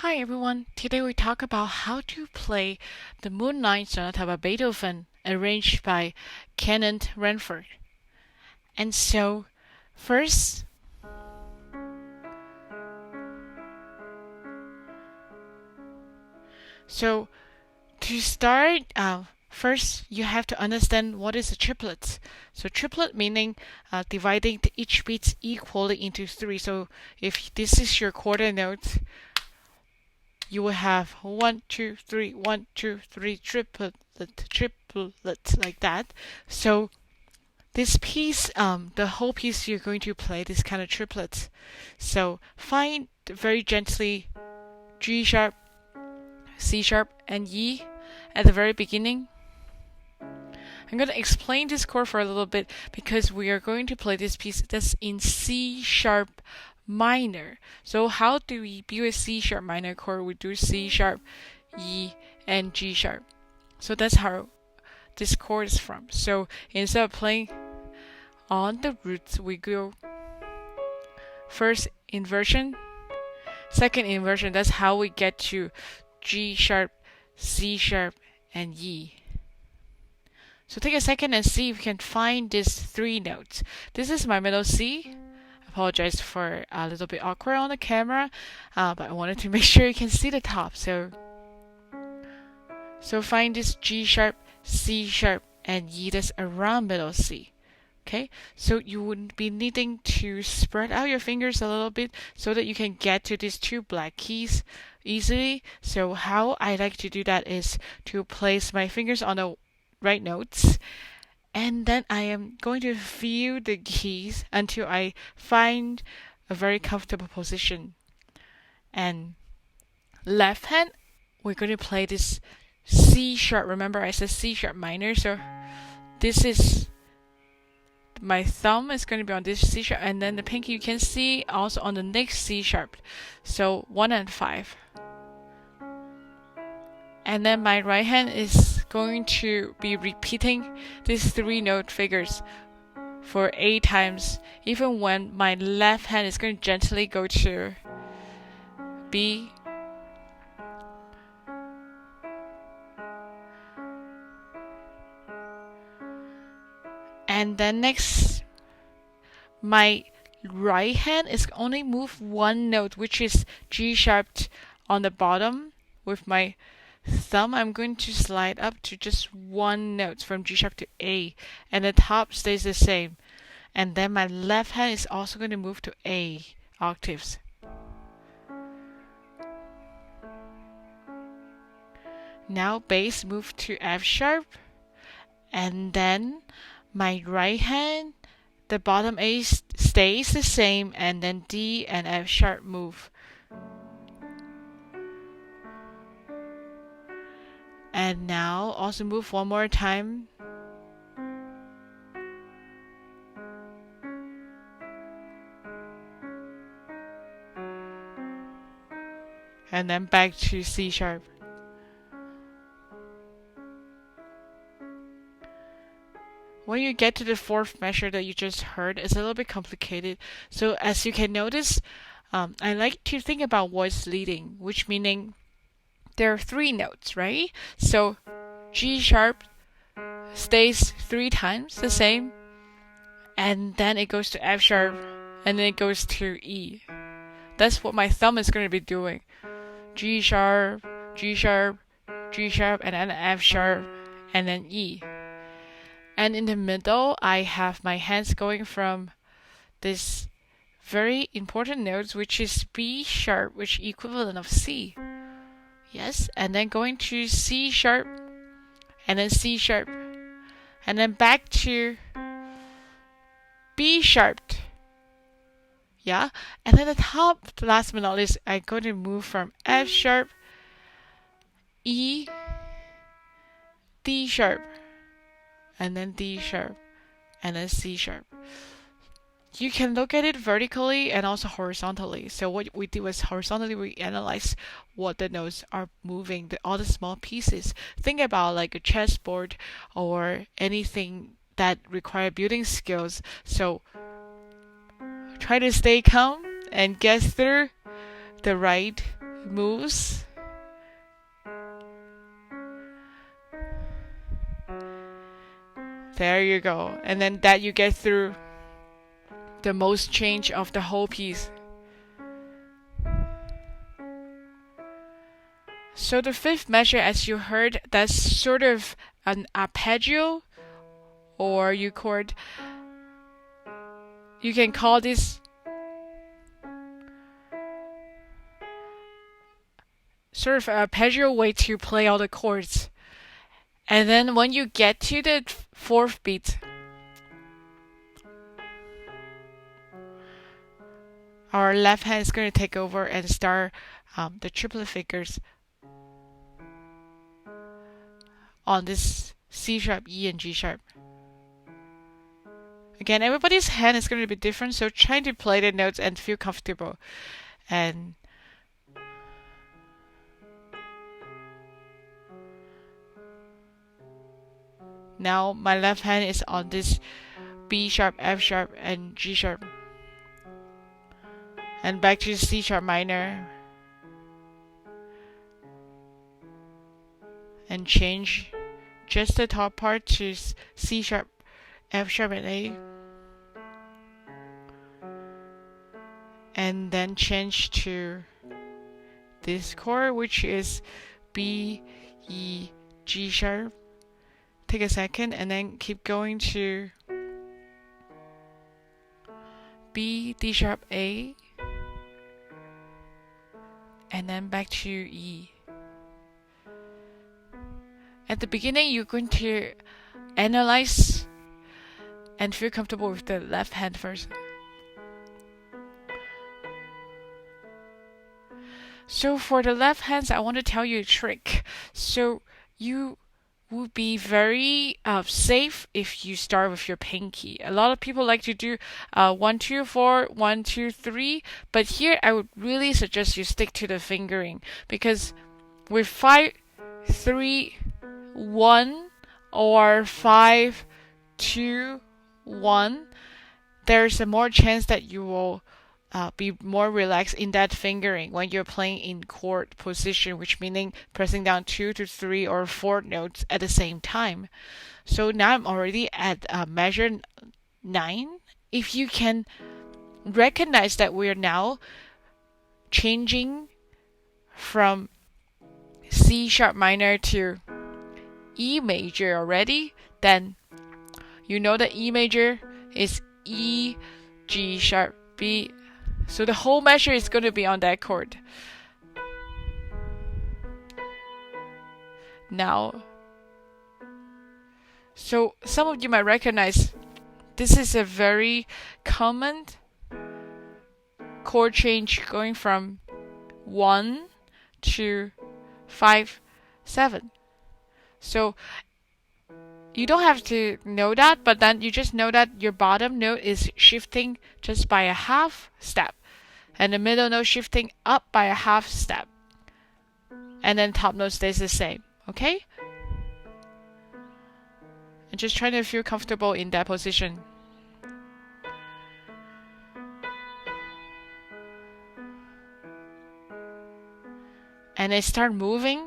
Hi everyone, today we talk about how to play the Moonlight Sonata by Beethoven, arranged by Kenon Renfrow. And so, first, so to start, first you have to understand what is a triplet. So triplet meaning dividing each beat equally into three. So if this is your quarter note, you will have 1, 2, 3, 1, 2, 3, triplet, like that. So this piece, the whole piece you're going to play this kind of triplets. So find very gently G sharp, C sharp, and E at the very beginning. I'm going to explain this chord for a little bit because we are going to play this piece that's in C sharp minor. So how do we build a C sharp minor chord? We do C sharp, E, and G sharp. So that's how this chord is from. So instead of playing on the roots, we go first inversion, second inversion. That's how we get to G sharp, C sharp, and E. So take a second and see if you can find these three notes. This is my middle C. Apologize for a little bit awkward on the camera, but I wanted to make sure you can see the top. So find this G sharp, C sharp, and E that's around middle C. Okay, so you would be needing to spread out your fingers a little bit so that you can get to these two black keys easily. So how I like to do that is to place my fingers on the right notes, and then I am going to feel the keys until I find a very comfortable position. And left hand, we're going to play this C sharp. Remember I said C sharp minor, so this is my thumb is going to be on this C sharp, and then the pinky you can see also on the next C sharp. So 1 and 5. And then my right hand is going to be repeating these three note figures for 8 times, even when my left hand is going to gently go to B, and then next my right hand is only move one note, which is G sharp on the bottom. With my thumb, I'm going to slide up to just one note from G sharp to A, and the top stays the same. And then my left hand is also going to move to A octaves. Now bass move to F sharp, and then my right hand, the bottom A stays the same, and then D and F sharp move. And now also move one more time. And then back to C sharp. When you get to the fourth measure that you just heard, it's a little bit complicated. So as you can notice, I like to think about voice leading, which meaning there are three notes, right? So G sharp stays 3 times the same, and then it goes to F sharp, and then it goes to E. That's what my thumb is going to be doing. G sharp, G sharp, G sharp, and then F sharp, and then E. And in the middle, I have my hands going from this very important notes, which is B sharp, which is equivalent of C. Yes, and then going to C sharp, and then C sharp, and then back to B sharp. Yeah, and then the top, last but not least, I'm going to move from F sharp, E, D sharp, and then D sharp, and then C sharp. You can look at it vertically and also horizontally. So what we do is horizontally we analyze what the notes are moving, all the small pieces. Think about like a chessboard or anything that require building skills. So try to stay calm and get through the right moves. There you go. And then that you get through the most change of the whole piece. So the fifth measure, as you heard, that's sort of an arpeggio, or you can call this sort of an arpeggio way to play all the chords. And then when you get to the fourth beat, our left hand is going to take over and start the triplet figures on this C sharp, E, and G sharp. Again, everybody's hand is going to be different, so trying to play the notes and feel comfortable. And now my left hand is on this B sharp, F sharp, and G sharp. And back to C sharp minor. And change just the top part to C sharp, F sharp, and A. And then change to this chord, which is B, E, G sharp. Take a second and then keep going to B, D sharp, A. And then back to E. At the beginning, you're going to analyze and feel comfortable with the left hand first. So for the left hands, I want to tell you a trick. So you would be very safe if you start with your pinky. A lot of people like to do 1, 2, 4, 1, 2, 3, but here I would really suggest you stick to the fingering, because with 5, 3, 1 or 5, 2, 1, there's a more chance that you will be more relaxed in that fingering when you're playing in chord position, which meaning pressing down 2 to 3 or 4 notes at the same time. So now I'm already at measure 9. If you can recognize that we're now changing from C sharp minor to E major already, then you know that E major is E, G sharp, B. So the whole measure is going to be on that chord. Now, so some of you might recognize this is a very common chord change going from 1 to 5, 7. So you don't have to know that, but then you just know that your bottom note is shifting just by a half step, and the middle note shifting up by a half step, and then top note stays the same. Okay? And just trying to feel comfortable in that position. And I start moving.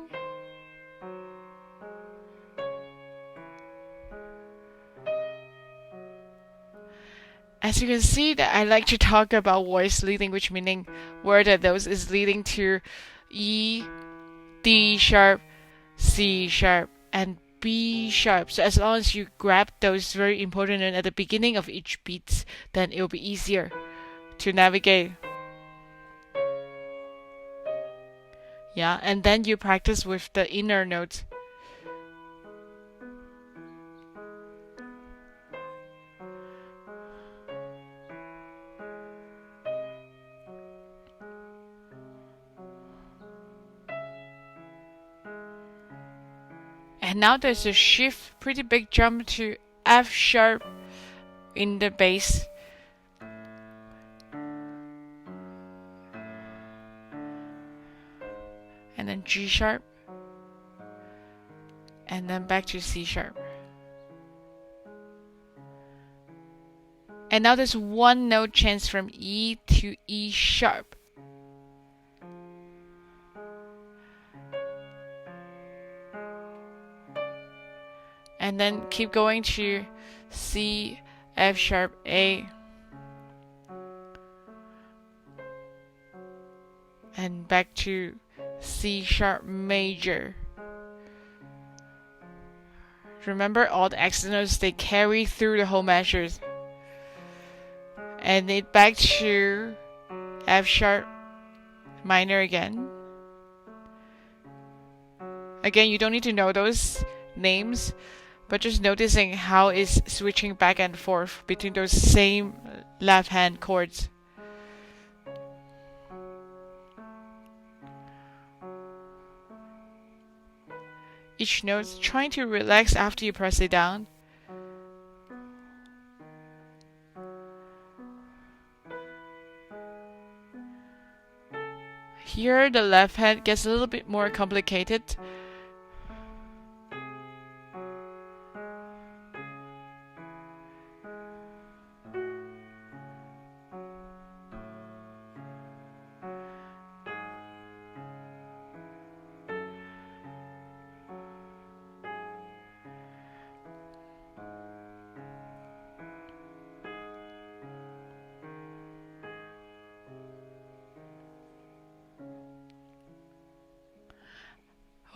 As you can see, that I like to talk about voice leading, which meaning where that those is leading to E, D sharp, C sharp, and B sharp. So as long as you grab those very important notes at the beginning of each beat, then it will be easier to navigate. Yeah, and then you practice with the inner notes. And now there's a shift, pretty big jump to F sharp in the bass. And then G sharp. And then back to C sharp. And now there's one note change from E to E sharp. and then keep going to C, F sharp, A, and back to C sharp major. Remember, all the accent notes, they carry through the whole measures. And then back to F sharp minor again. Again, you don't need to know those names, but just noticing how it's switching back and forth between those same left hand chords. Each note trying to relax after you press it down. Here the left hand gets a little bit more complicated.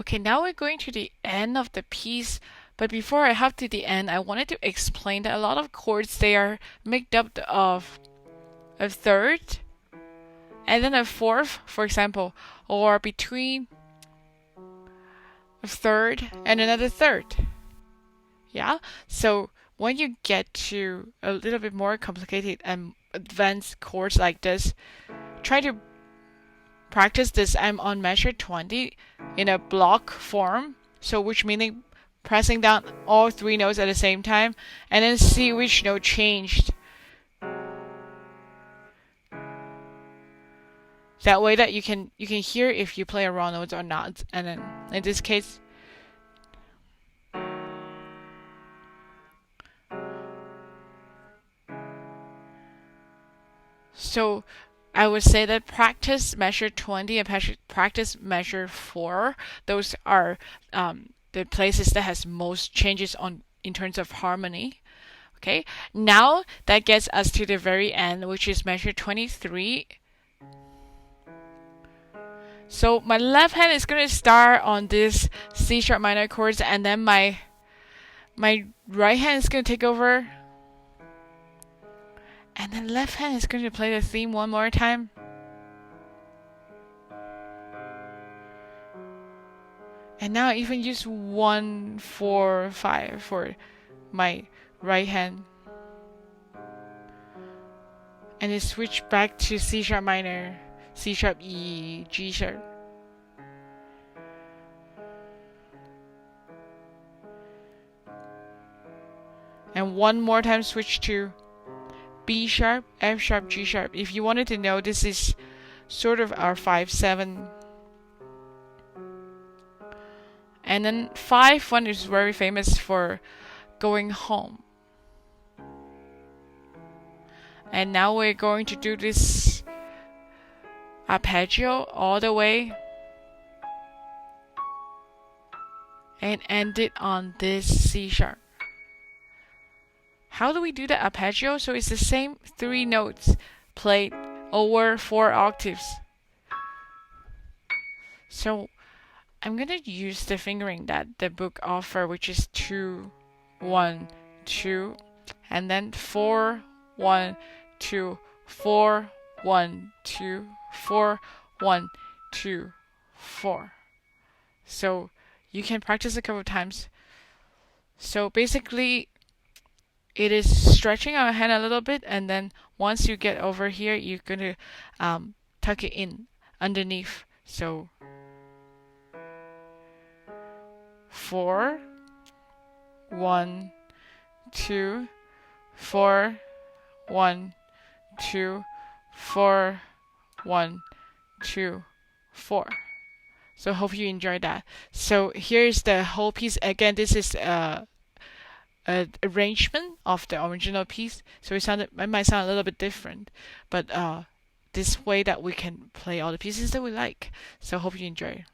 Okay, now we're going to the end of the piece, but before I hop to the end, I wanted to explain that a lot of chords, they are made up of a third and then a fourth, for example, or between a third and another third. Yeah, so when you get to a little bit more complicated and advanced chords like this, try to practice this I'm on measure 20 in a block form, so which meaning pressing down all three notes at the same time and then see which note changed. That way that you can hear if you play a wrong note or not. And then in this case, so I would say that practice measure 20 and practice measure 4, those are the places that has most changes in terms of harmony. Okay, now that gets us to the very end, which is measure 23. So my left hand is going to start on this C sharp minor chords, and then my right hand is going to take over. And then left hand is going to play the theme one more time. And now I even use 1, 4, 5 for my right hand. And it switched back to C sharp minor, C sharp E, G sharp. And one more time switch to B sharp, F sharp, G sharp. If you wanted to know, this is sort of our 5/7. And then 5/1 is very famous for going home. And now we're going to do this arpeggio all the way and end it on this C sharp. How do we do the arpeggio? So it's the same 3 notes played over 4 octaves. So I'm going to use the fingering that the book offers, which is 2, 1, 2, and then 4, 1, 2, 4, 1, 2, 4, 1, 2, 4. So you can practice a couple of times. So basically, it is stretching our hand a little bit, and then once you get over here, you're going to tuck it in underneath. So 4, 1, 2, 4, 1, 2, 4, 1, 2, 4. So hope you enjoyed that. So here's the whole piece. Again, this is arrangement of the original piece, so it might sound a little bit different, but this way that we can play all the pieces that we like. So hope you enjoy.